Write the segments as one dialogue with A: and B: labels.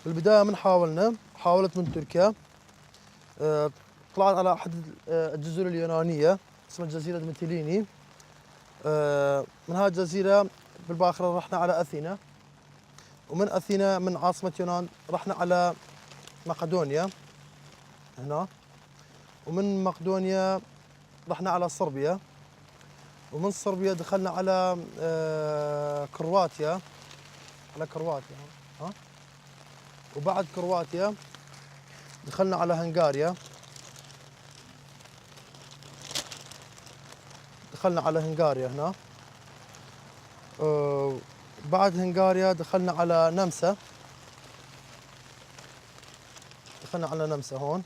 A: بالبداية من حاولت من تركيا. طلعت على أحد الجزر اليونانية اسمها جزيرة ميتيليني. من هذه الجزيرة بالباخرة رحنا على أثينا، ومن أثينا من عاصمة يونان رحنا على مقدونيا هنا، ومن مقدونيا رحنا على صربيا، ومن صربيا دخلنا على كرواتيا، ها، وبعد كرواتيا دخلنا على هنغاريا، هنا. بعد هنغاريا دخلنا على نمسا، هون.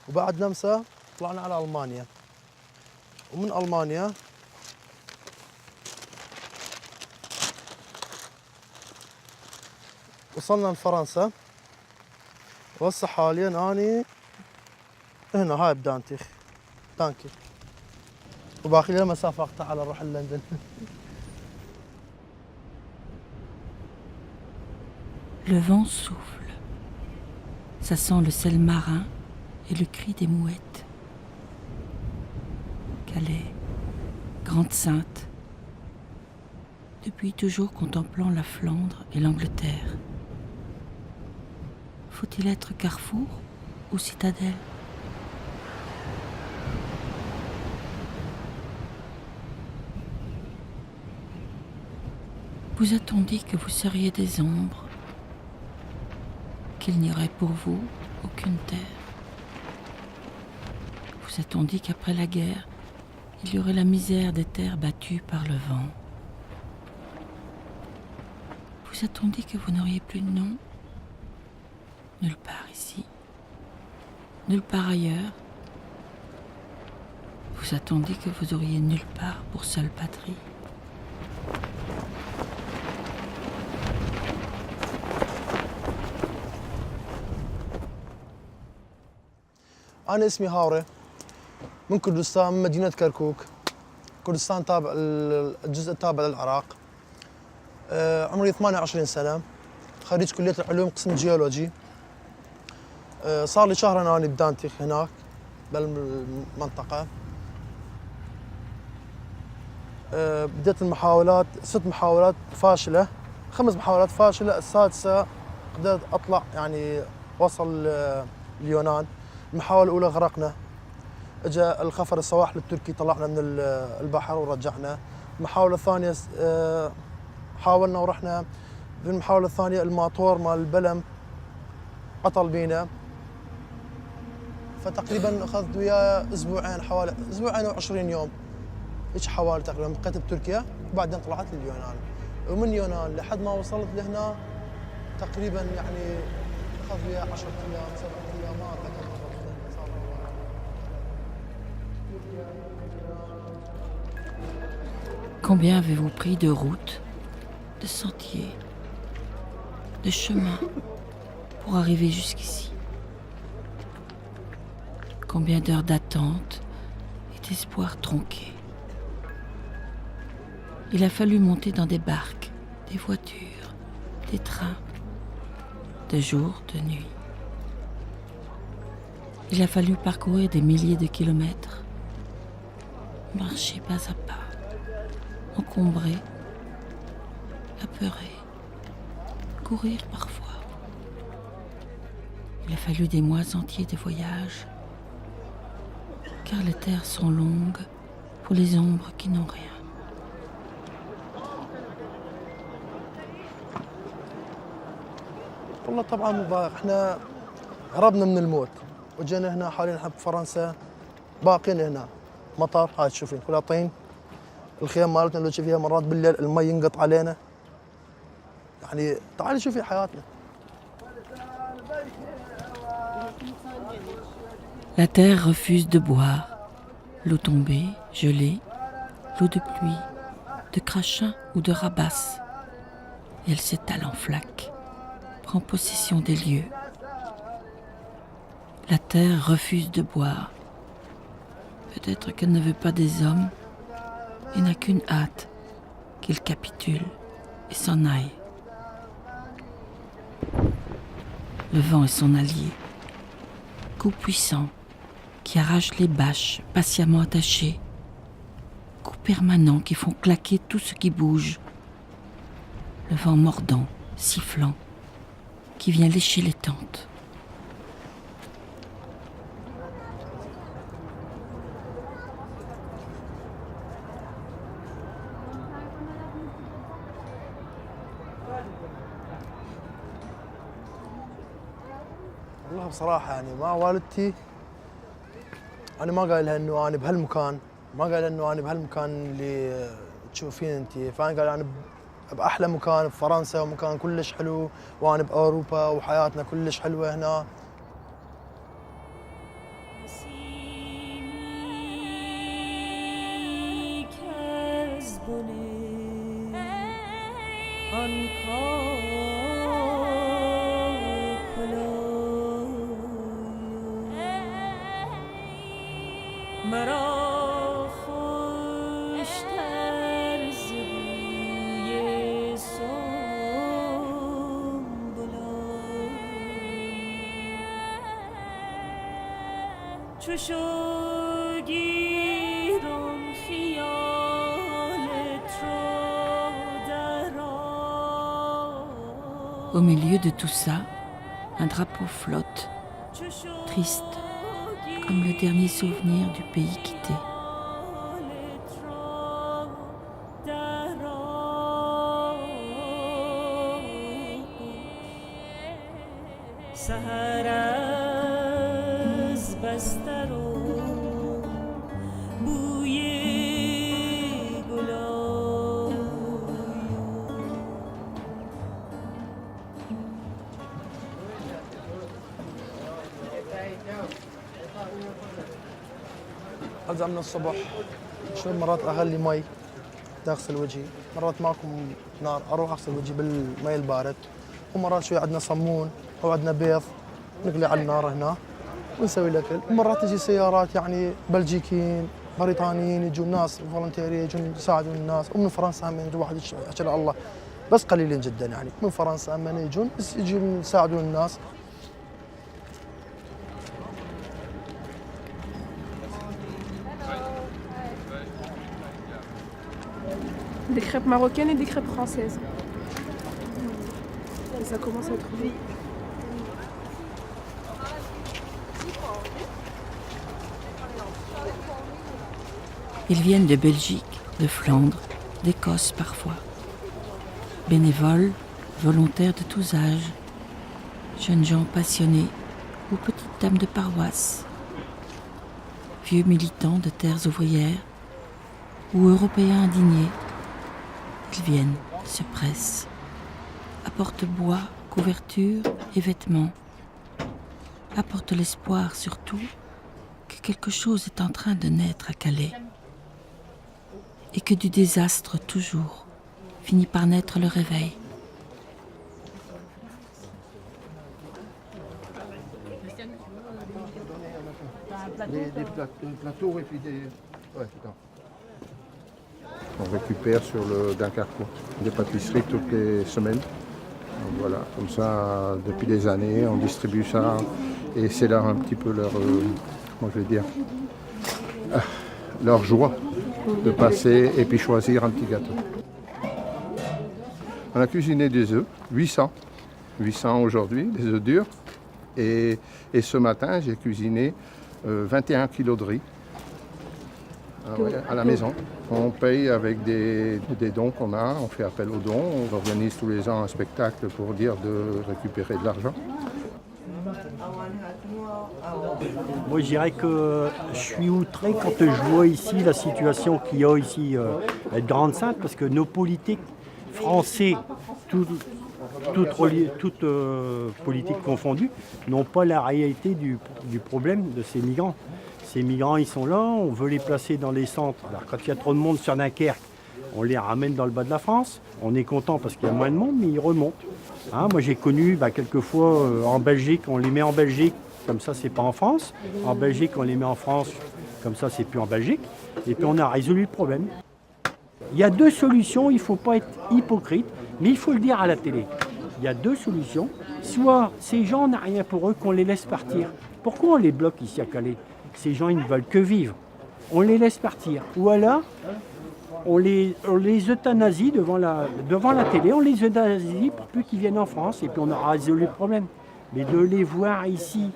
A: وبعد نمسا طلعنا على ألمانيا، ومن ألمانيا وصلنا لفرنسا. وهسه حاليا اني هنا هاي بدانتي وباقي لي مسافه اقطع على نروح لندن.
B: Le vent souffle. Ça sent le sel marin et le cri des mouettes. Calais, Grande Sainte. Depuis toujours contemplant la Flandre et l'Angleterre. Faut-il être carrefour ou citadelle? Vous a-t-on dit que vous seriez des ombres, qu'il n'y aurait pour vous aucune terre? Vous a-t-on dit qu'après la guerre, il y aurait la misère des terres battues par le vent? Vous a-t-on dit que vous n'auriez plus de nom? Nulle part ici, nulle part ailleurs. Vous a-t-on dit que vous auriez nulle part pour seule patrie?
A: أنا اسمي هاوري من كردستان، من مدينة كركوك. كردستان تابع الجزء التابع للعراق. عمري 28 سنة، خريج كلية العلوم قسم جيولوجي. صار لي شهر أنا بدانتي هناك بالمنطقة. بديت المحاولات 6 محاولات فاشلة، 5 محاولات فاشلة، السادسة قدرت أطلع يعني وصل اليونان. المحاولة الأولى غرقنا، اجى الخفر السواحل التركي طلعنا من البحر ورجعنا. المحاولة الثانية حاولنا ورحنا. في المحاولة الثانية الماطور مال البلم عطل بينا، فتقريبا أخذت وياه أسبوعين، حوالي أسبوعين و20 يوم هيك حوالي تقريبا. بقيت بتركيا وبعدين طلعت لليونان، ومن اليونان لحد ما وصلت لهنا تقريبا يعني أخذ وياه 10 أيام 7 أيام ما أتذكر.
B: Combien avez-vous pris de routes, de sentiers, de chemins pour arriver jusqu'ici? Combien d'heures d'attente et d'espoir tronqués? Il a fallu monter dans des barques, des voitures, des trains, de jour, de nuit. Il a fallu parcourir des milliers de kilomètres, marcher pas à pas, encombré, apeuré, courir parfois. Il a fallu des mois entiers de voyage, car les terres sont longues pour les ombres qui n'ont rien.
A: والله طبعا مضايق، احنا هربنا من الموت وجينا هنا حاليا احنا بفرنسا باقين هنا. مطر هاي تشوفين كلها طين، الخيام مالتنا لو تشوفيها مرات بالليل المي ينقط علينا. يعني تعالي شوفي حياتنا.
B: La terre refuse de boire. L'eau tombée, gelée, l'eau de pluie, de crachin ou de rabasse. Et elle s'étale en flaques, prend possession des lieux. La terre refuse de boire. Peut-être qu'elle ne veut pas des hommes et n'a qu'une hâte, qu'ils capitulent et s'en aillent. Le vent est son allié. Coup puissant qui arrache les bâches patiemment attachées. Coups permanents qui font claquer tout ce qui bouge. Le vent mordant, sifflant, qui vient lécher les tentes.
A: والله بصراحة يعني مع والدتي أنا ما قايل لها إنه أنا بهالمكان، ما قايل إنه أنا بهالمكان اللي تشوفين أنت، فأنا قايل أنا بأحلى مكان بفرنسا ومكان كلش حلو وأنا بأوروبا وحياتنا كلش حلوة هنا.
C: مرا خوشتر ز بوی سنبلا چو شوگیرم خیالت را در
B: Au milieu de tout ça, un drapeau flotte, triste, comme le dernier souvenir du pays quitté.
C: سحر از بستر و بوی گلای
A: أرجع من الصبح شوي مرات أغلي مي أغسل وجهي، مرات ماكو نار أروح أغسل وجهي بالمي البارد، ومرات شوي عندنا صمون أو عندنا بيض نقلي على النار هنا ونسوي الأكل، ومرات تجي سيارات يعني بلجيكيين بريطانيين يجون ناس فولنتيري يجون يساعدون الناس، ومن فرنسا هم يجون واحد يحكي الله بس قليلين جدا يعني من فرنسا هم يجون بس يجون يساعدون الناس.
D: Des crêpes marocaines et des crêpes françaises. Et ça commence à être bon.
B: Ils viennent de Belgique, de Flandre, d'Écosse parfois. Bénévoles, volontaires de tous âges, jeunes gens passionnés ou petites dames de paroisse, vieux militants de terres ouvrières ou Européens indignés. Ils viennent, se pressent, apportent bois, couverture et vêtements, apportent l'espoir surtout que quelque chose est en train de naître à Calais et que du désastre toujours finit par naître le réveil.
E: Des plateaux et puis des... Ouais, c'est ça. On récupère sur le Dunkerque des pâtisseries toutes les semaines. Donc voilà, comme ça, depuis des années, on distribue ça et c'est là un petit peu leur, comment je vais dire, leur joie de passer et puis choisir un petit gâteau. On a cuisiné des œufs, 800 aujourd'hui, des œufs durs. Et ce matin, j'ai cuisiné 21 kilos de riz. Ah ouais, à la maison. On paye avec des dons qu'on a, on fait appel aux dons, on organise tous les ans un spectacle pour dire de récupérer de l'argent.
F: Moi je dirais que je suis outré quand je vois ici la situation qu'il y a ici à Grande-Sainte, parce que nos politiques français, toutes politiques confondues, n'ont pas la réalité du problème de ces migrants. Ces migrants, ils sont là, on veut les placer dans les centres. Alors, quand il y a trop de monde sur Dunkerque, on les ramène dans le bas de la France. On est content parce qu'il y a moins de monde, mais ils remontent. Hein, moi, j'ai connu quelquefois en Belgique, on les met en Belgique, comme ça, c'est pas en France. En Belgique, on les met en France, comme ça, c'est plus en Belgique. Et puis, on a résolu le problème. Il y a deux solutions, il ne faut pas être hypocrite, mais il faut le dire à la télé. il y a deux solutions. Soit ces gens n'ont rien pour eux, qu'on les laisse partir. Pourquoi on les bloque ici à Calais? Ces gens, ils ne veulent que vivre. On les laisse partir. Ou alors, on les euthanasie devant la télé, on les euthanasie pour plus qu'ils viennent en France et puis on aura résolu le problème. Mais de les voir ici,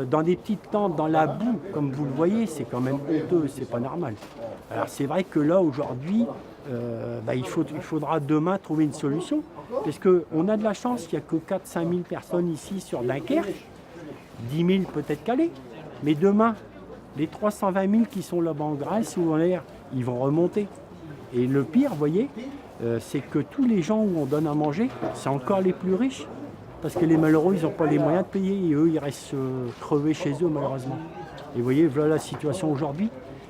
F: dans des petites tentes, dans la boue, comme vous le voyez, c'est quand même honteux, c'est pas normal. Alors c'est vrai que là, aujourd'hui, il faudra demain trouver une solution, parce qu'on a de la chance, il n'y a que 4-5 000 personnes ici sur Dunkerque, 10 000 peut-être Calais, mais demain, les 320 000 qui sont là-bas en Grèce ou en l'air, ils vont remonter. Et le pire, vous voyez, c'est que tous les gens où on donne à manger, c'est encore les plus riches. Parce que les malheureux, ils n'ont pas les moyens de payer et eux, ils restent crevés chez eux, malheureusement. Et vous voyez, voilà la situation aujourd'hui.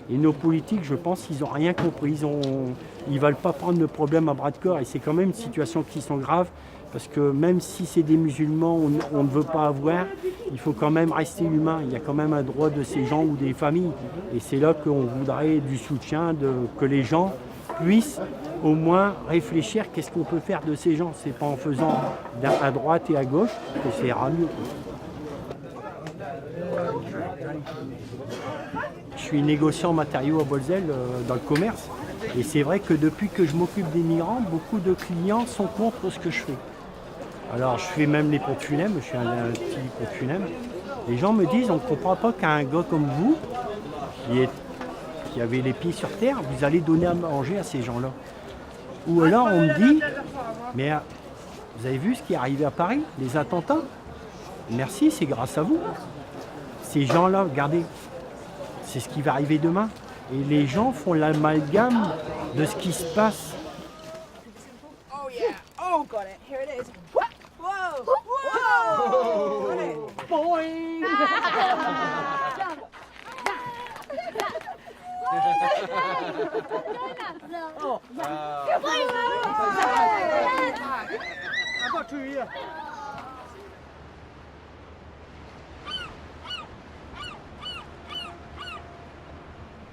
F: Et nos politiques, je pense qu'ils n'ont rien compris. Ils ne veulent pas prendre le problème à bras de corps. Et c'est quand même une situation qui sont grave. Parce que même si c'est des musulmans, on ne veut pas avoir, il faut quand même rester humain. Il y a quand même un droit de ces gens ou des familles. Et c'est là qu'on voudrait du soutien, que les gens puissent au moins réfléchir qu'est-ce qu'on peut faire de ces gens. C'est pas en faisant à droite et à gauche que ça ira mieux. Je suis négociant en matériaux à Bolzel dans le commerce. Et c'est vrai que depuis que je m'occupe des migrants, beaucoup de clients sont contre ce que je fais. Alors je fais même les pompes funèbres, je suis un petit pompe funèbre. Les gens me disent, on ne comprend pas qu'un gars comme vous, qui avait les pieds sur terre, vous allez donner à manger à ces gens-là. Ou alors on me dit, mais vous avez vu ce qui est arrivé à Paris, les attentats? Merci, c'est grâce à vous. Ces gens-là, regardez, c'est ce qui va arriver demain. Et les gens font l'amalgame de ce qui se passe.
G: Oh yeah! Oh, got it. Here it is. Whoa! Whoa! Got it. Boing!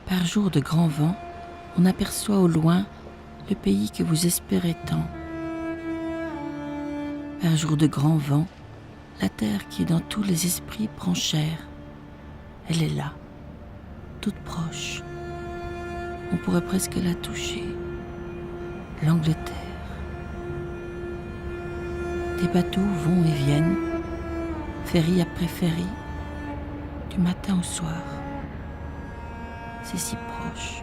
B: Par jour de grand vent, on aperçoit au loin le pays que vous espérez tant. Par jour de grand vent, la terre qui est dans tous les esprits prend chair. Elle est là, toute proche. On pourrait presque la toucher. L'Angleterre. Des bateaux vont et viennent, ferry après ferry, du matin au soir. C'est si proche.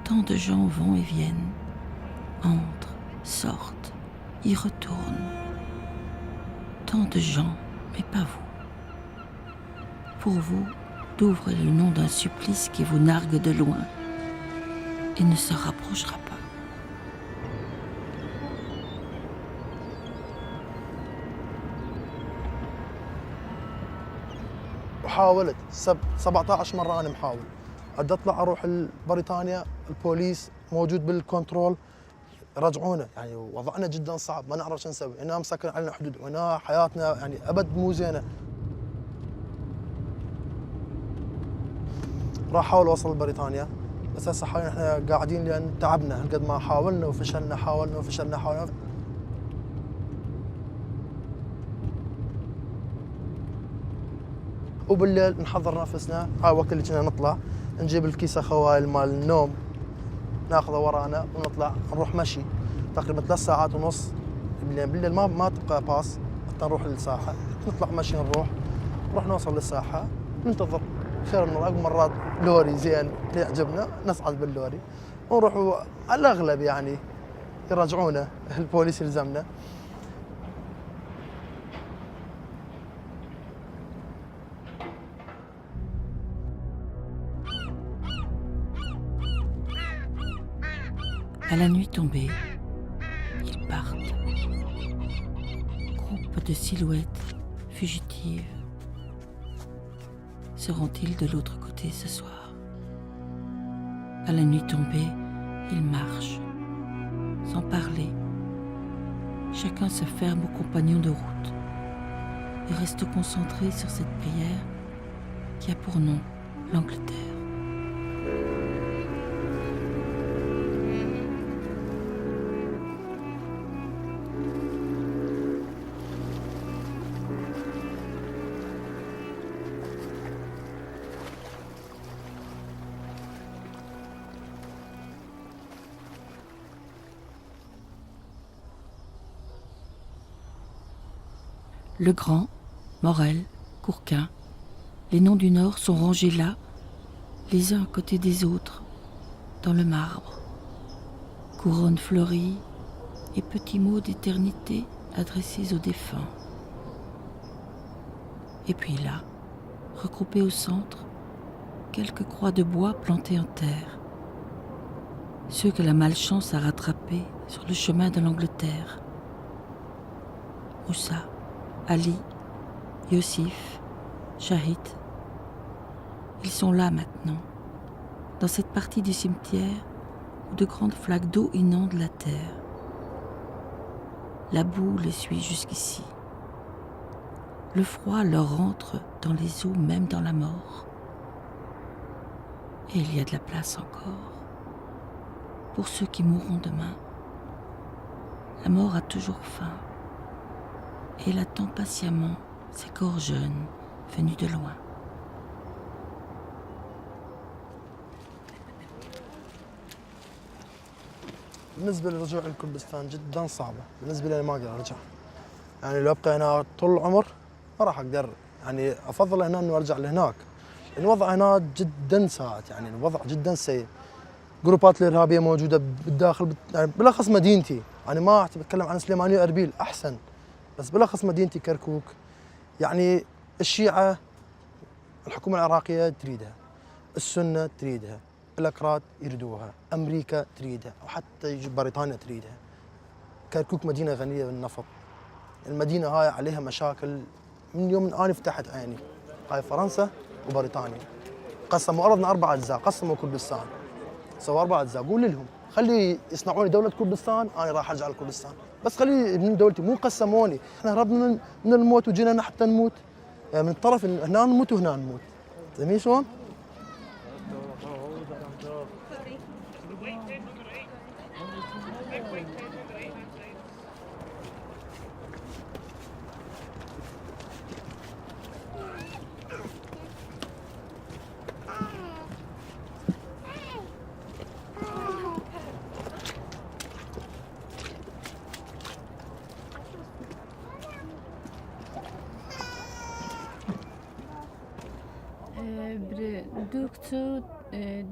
B: Tant de gens vont et viennent, entrent, sortent, y retournent. Tant de gens, mais pas vous. Pour vous, d'ouvre le nom d'un supplice qui vous nargue de loin et ne se rapprochera pas.
A: حاولت 17 مرة أنا محاول بدي أطلع أروح بريطانيا البوليس موجود بالكنترول رجعونا يعني وضعنا جدا صعب ما نعرف شو نسوي هنا مسكر علينا حدود وهنا حياتنا يعني أبد مو زينة راح أحاول أوصل لبريطانيا بس هسه حاليا احنا قاعدين لأن تعبنا قد ما حاولنا وفشلنا حاولنا وبالليل نحضر نفسنا هاي وقت اللي كنا نطلع نجيب الكيسة خوائل مال النوم ناخذه ورانا ونطلع نروح مشي تقريبا 3 ساعات ونص بالليل ما تبقى باص حتى نروح للساحة نطلع مشي نروح نوصل للساحة ننتظر خير من مرات لوري زين يعجبنا نصعد باللوري ونروح على الأغلب يعني يرجعونا البوليس يلزمنا
B: À la nuit tombée, ils partent. Groupe de silhouettes fugitives. Seront-ils de l'autre côté ce soir? À la nuit tombée, ils marchent, sans parler. Chacun se ferme aux compagnons de route et reste concentré sur cette prière qui a pour nom l'Angleterre. Le Grand, Morel, Courquin, les noms du Nord sont rangés là, les uns à côté des autres, dans le marbre. Couronne fleurie et petits mots d'éternité adressés aux défunts. Et puis là, regroupés au centre, quelques croix de bois plantées en terre. Ceux que la malchance a rattrapés sur le chemin de l'Angleterre. Moussa, Ali, Yossif, Shahid. Ils sont là maintenant, dans cette partie du cimetière où de grandes flaques d'eau inondent la terre. La boue les suit jusqu'ici. Le froid leur rentre dans les os, même dans la mort. Et il y a de la place encore pour ceux qui mourront demain. La mort a toujours faim et elle attend patiemment ces corps jeunes venus de loin.
A: بالنسبة للرجوع لكردستان جدا صعبة، بالنسبة لي ما أقدر أرجع. يعني لو أبقى هنا طول العمر ما راح أقدر، يعني أفضل هنا إنه أرجع لهناك. الوضع هنا جدا سيء، يعني الوضع جدا سيء. جروبات الإرهابية موجودة بالداخل، يعني بالأخص مدينتي، يعني ما بتكلم عن سليمانية وأربيل أحسن، بس بالأخص مدينتي كركوك. يعني الشيعة الحكومة العراقية تريدها، السنة تريدها، الأكراد يريدوها، أمريكا تريدها، وحتى بريطانيا تريدها. كركوك مدينة غنية بالنفط. المدينة هاي عليها مشاكل من يوم أنا فتحت عيني. هاي فرنسا وبريطانيا قسموا أرضنا 4 أجزاء، قسموا كردستان، سووا 4 أجزاء. قول لهم خلي يصنعوا لي دولة كردستان، أنا راح أرجع لكردستان، بس خلي من دولتي، مو قسموني. احنا هربنا من الموت وجينا هنا حتى نموت، يعني من طرف هنا نموت وهنا نموت. فاهمين شلون؟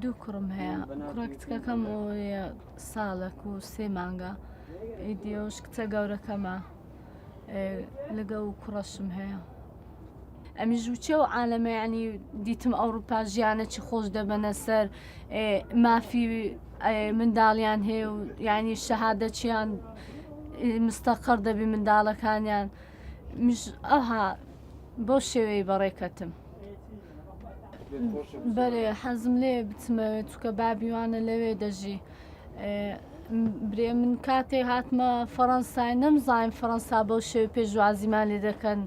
H: دوو کوڕم هەیە. کوڕە کچکەکەم ساڵێک و 3 مانگە، ئیدیۆش کچە گەورەکەمە، لەگە و کوڕەشم هەیە. ئەمیش وچێ و عالەمە، ینی دیتم ئەوروپا ژیانەکی خۆش دەبەنە سەر، مافی منداڵیان هەیە و ینی شەهادەچیان مستەقەر دەبی منداڵەکانیان. میش ئەها بۆ شێوەی بەڕێکەتم. بەێ حەزم لێ بچمەوێت چکە بابیوانە لەوێ دەژی. برێ من کاتێ هاتمە فەڕەنسای نەمزانین فەڕەنسا بەو شێوی پێشوازیمان لێ دەکەن،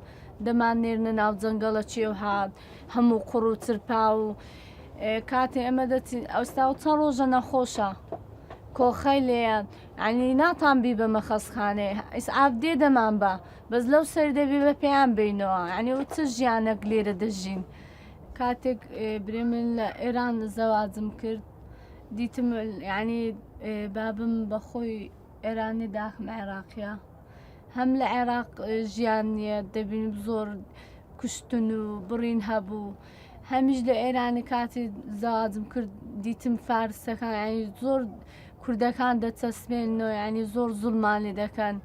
H: دەمان نێرنە ناو جەنگەڵە چێو هات، هەموو قوڕ و چرپا و کاتێ ئەمە دەچین ئەوستا و چەند ڕۆژە نەخۆشە کۆخەی لێیان، ینی ناتان بی بە مەخەسخانێ، ئیسعاف دێ دەمان بە، بەس لەو سەر دەبی بە پێیان بینەوە، ینی و چ ژیانێک لێرە دەژین. کاتێک برێ من لە ئێران زەواجم کرد، دیتم ینی بابم بەخۆی ئێرانی داخم عێراقیە، هەم لە عێراق ژیان نییە، دەبین زۆر کوشتن و بڕین هەبوو. هەمیش لە ئێرانی کاتی زەواجم کرد دیتم فارسەکان، ینی زۆر کوردەکان دەچەسبێنەوە، ینی زۆر زوڵمان لێ دەکەن،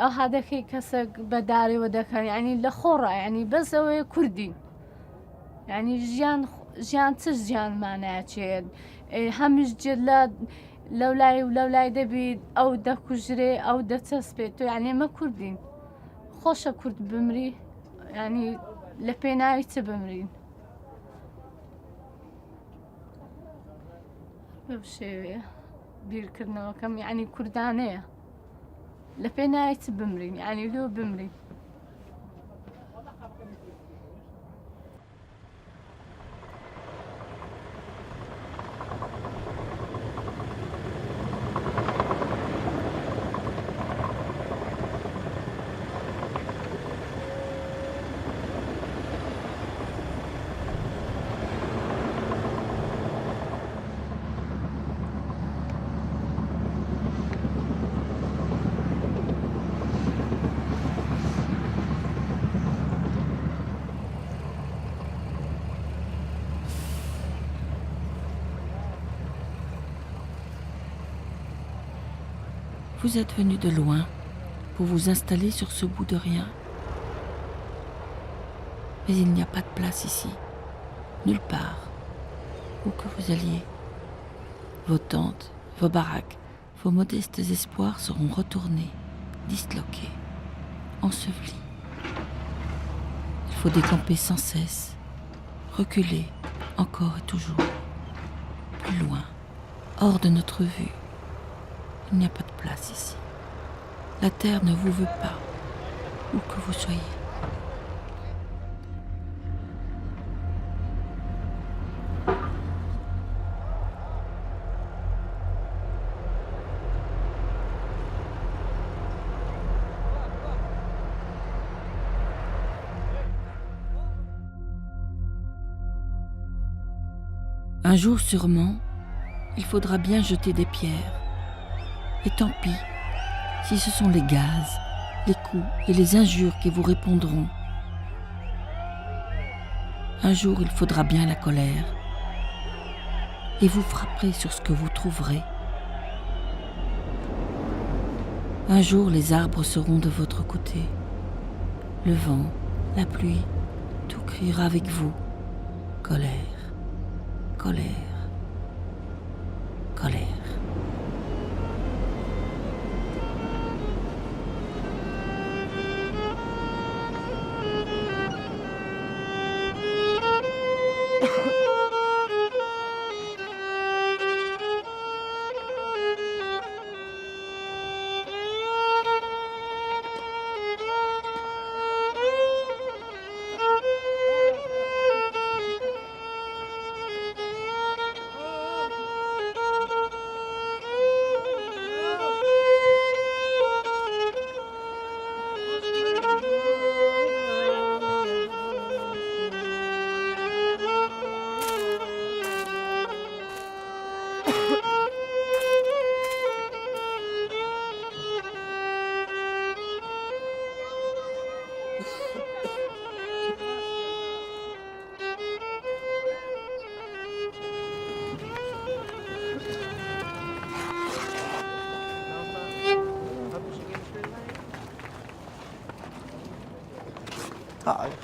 H: ئەها دەکەی کەسێک بەدارەوە دەکەن، ینی لە خۆڕە، ینی بەس ئەوەیە کوردین. ینی ژیان چ ژیانمانایەچێت، هەمیش جێ لەولای و لەولای دەبیت، ئەو دەکوژرێ ئەو دەچەسبێت، تۆ ینی ئێمە کوردین. خۆشە کورد بمری، ینی لە پێناوی چ بمرین. بەو شێوەیە بیرکردنەوەکەم، ینی کوردانەیە، لە پێناوی چ بمرین، ینی لێو بمرین.
B: Vous êtes venu de loin pour vous installer sur ce bout de rien. Mais il n'y a pas de place ici, nulle part, où que vous alliez. Vos tentes, vos baraques, vos modestes espoirs seront retournés, disloqués, ensevelis. Il faut décamper sans cesse, reculer encore et toujours, plus loin, hors de notre vue. Il n'y a pas de place ici. La terre ne vous veut pas, où que vous soyez. Un jour sûrement, il faudra bien jeter des pierres. Et tant pis si ce sont les gaz, les coups et les injures qui vous répondront. Un jour, il faudra bien la colère. Et vous frapperez sur ce que vous trouverez. Un jour, les arbres seront de votre côté. Le vent, la pluie, tout criera avec vous. Colère, colère, colère.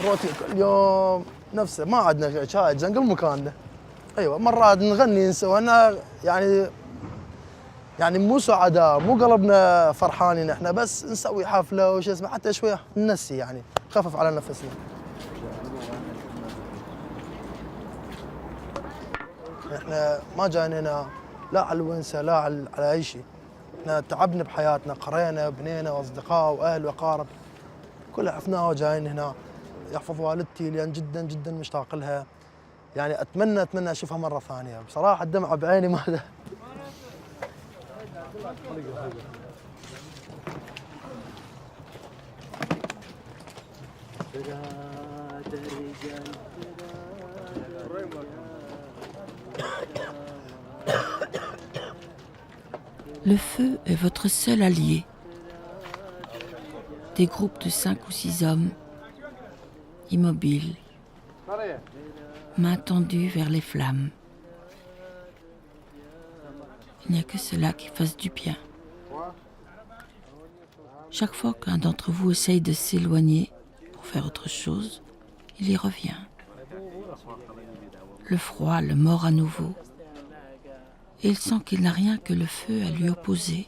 A: روتين كل يوم نفسه، ما عندنا شاهد جنقل مكاننا. ايوه مرات نغني نسوي يعني مو سعداء، مو قلبنا فرحانين احنا، بس نسوي حفله وش اسمه حتى شويه ننسي يعني نخفف على نفسنا. احنا ما جايين هنا لا على الونسه لا على اي شيء. احنا تعبنا بحياتنا، قرينا بنينا واصدقاء واهل واقارب كلها عرفناها وجايين هنا. يحفظ والدتي لان جدا جدا مشتاق لها، يعني اتمنى اشوفها مره ثانيه. بصراحه الدمعه بعيني ما
B: Le feu est votre seul allié. Des groupes de 5 ou 6 hommes, immobiles, mains tendues vers les flammes. Il n'y a que cela qui fasse du bien. Chaque fois qu'un d'entre vous essaye de s'éloigner pour faire autre chose, il y revient. Le froid le mord à nouveau. Et il sent qu'il n'a rien que le feu à lui opposer.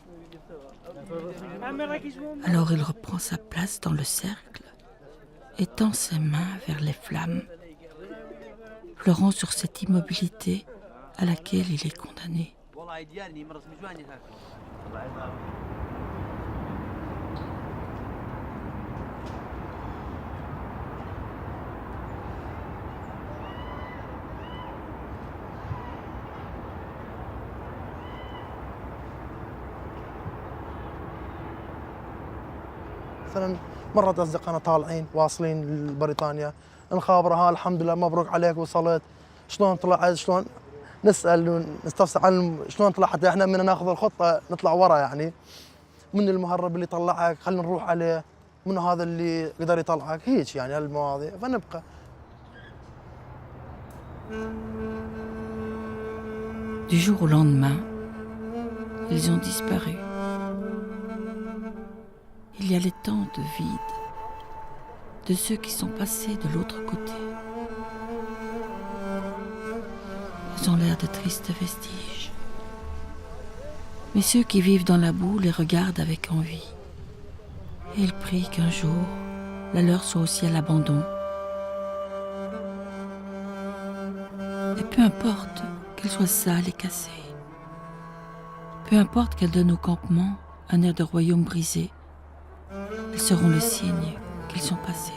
B: Alors il reprend sa place dans le cercle et tend ses mains vers les flammes, pleurant sur cette immobilité à laquelle il est condamné.
A: مثلا مرات اصدقائنا طالعين واصلين لبريطانيا نخابره ها الحمد لله مبروك عليك وصلت، شلون طلعت، شلون نسال ونستفسر عن شلون طلع، حتى احنا من ناخذ الخطه نطلع ورا يعني من المهرب اللي طلعك خلينا نروح عليه، من هذا اللي قدر يطلعك، هيك يعني هالمواضيع فنبقى.
B: Du jour au lendemain, ils ont disparu. il y a les tentes vides de ceux qui sont passés de l'autre côté. Ils ont l'air de tristes vestiges. Mais ceux qui vivent dans la boue les regardent avec envie. Et ils prient qu'un jour, la leur soit aussi à l'abandon. Et peu importe qu'elle soit sale et cassée, peu importe qu'elle donne au campement un air de royaume brisé, elles seront le signe qu'ils sont passés.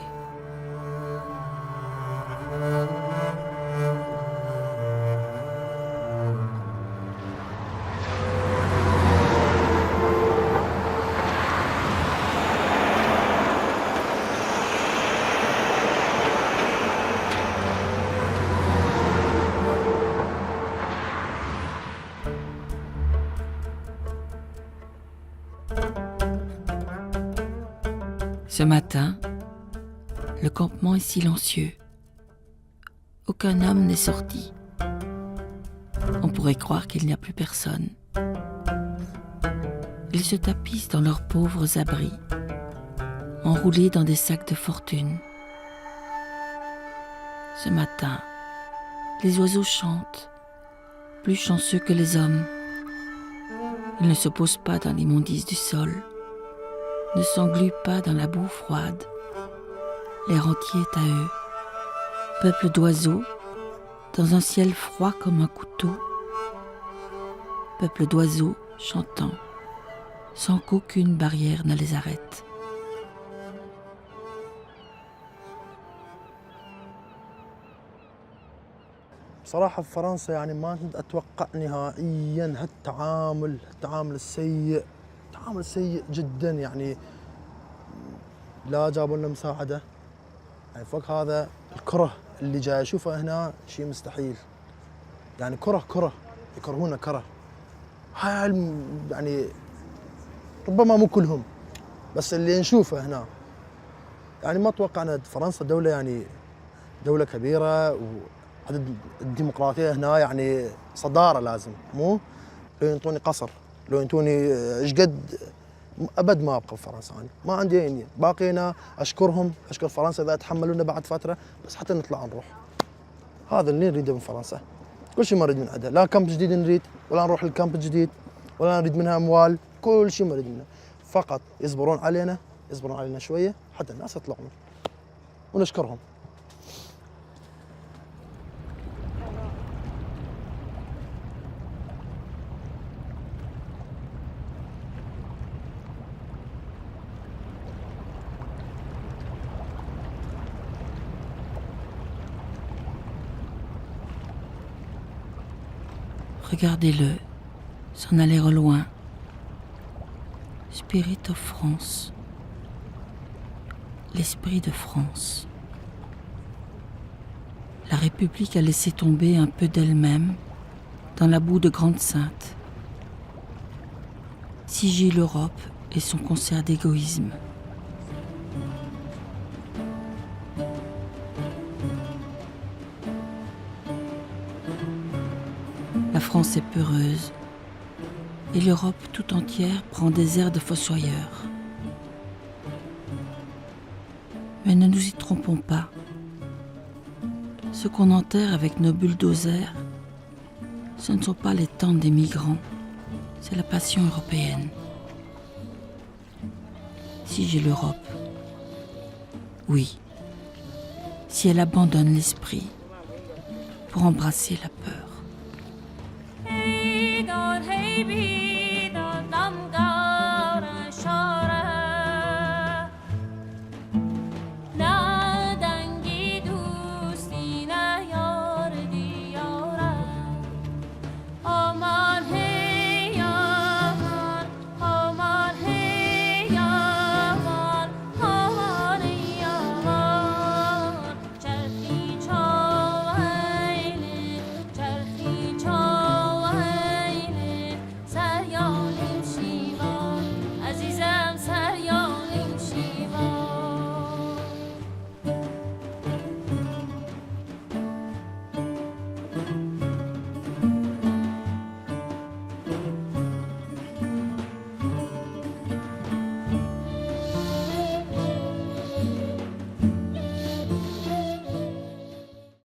B: Ce matin, le campement est silencieux. Aucun homme n'est sorti. On pourrait croire qu'il n'y a plus personne. Ils se tapissent dans leurs pauvres abris, enroulés dans des sacs de fortune. Ce matin, les oiseaux chantent, plus chanceux que les hommes. Ils ne se posent pas dans l'immondice du sol, ne s'engluent pas dans la boue froide. L'air entier est à eux, peuple d'oiseaux, dans un ciel froid comme un couteau. Peuple d'oiseaux chantant, sans qu'aucune barrière ne les arrête.
A: بصراحة في فرنسا يعني ما كنت أتوقع نهائياً التعامل السيء، تعامل سيء جداً. يعني لا جابوا لنا مساعدة، يعني فوق هذا الكره اللي جاي أشوفه هنا شيء مستحيل. يعني كره يكرهونا كره. هاي يعني ربما مو كلهم، بس اللي نشوفه هنا يعني ما توقعنا. فرنسا دولة يعني دولة كبيرة، وعدد الديمقراطية هنا يعني صدارة لازم، مو لو ينطوني قصر، لو ينطوني ايش قد ابد ما ابقى في فرنسا. يعني ما عندي يعني باقي هنا. اشكرهم، اشكر فرنسا اذا تحملونا بعد فترة، بس حتى نطلع نروح. هذا اللي نريده من فرنسا. كل شيء ما نريد من عندها، لا كامب جديد نريد، ولا نروح للكامب الجديد، ولا نريد منها اموال. كل شيء ما نريد منها، فقط يصبرون علينا شوية حتى الناس يطلعون، ونشكرهم.
B: Regardez-le, s'en aller au loin. Spirit of France. L'esprit de France. La République a laissé tomber un peu d'elle-même dans la boue de Grande-Sainte. Sigille l'Europe et son concert d'égoïsme. La France est peureuse et l'Europe tout entière prend des airs de fossoyeurs. Mais ne nous y trompons pas. Ce qu'on enterre avec nos bulldozers, ce ne sont pas les tentes des migrants, c'est la passion européenne. Si j'ai l'Europe, oui, si elle abandonne l'esprit pour embrasser la peur.
C: Hey God, hey be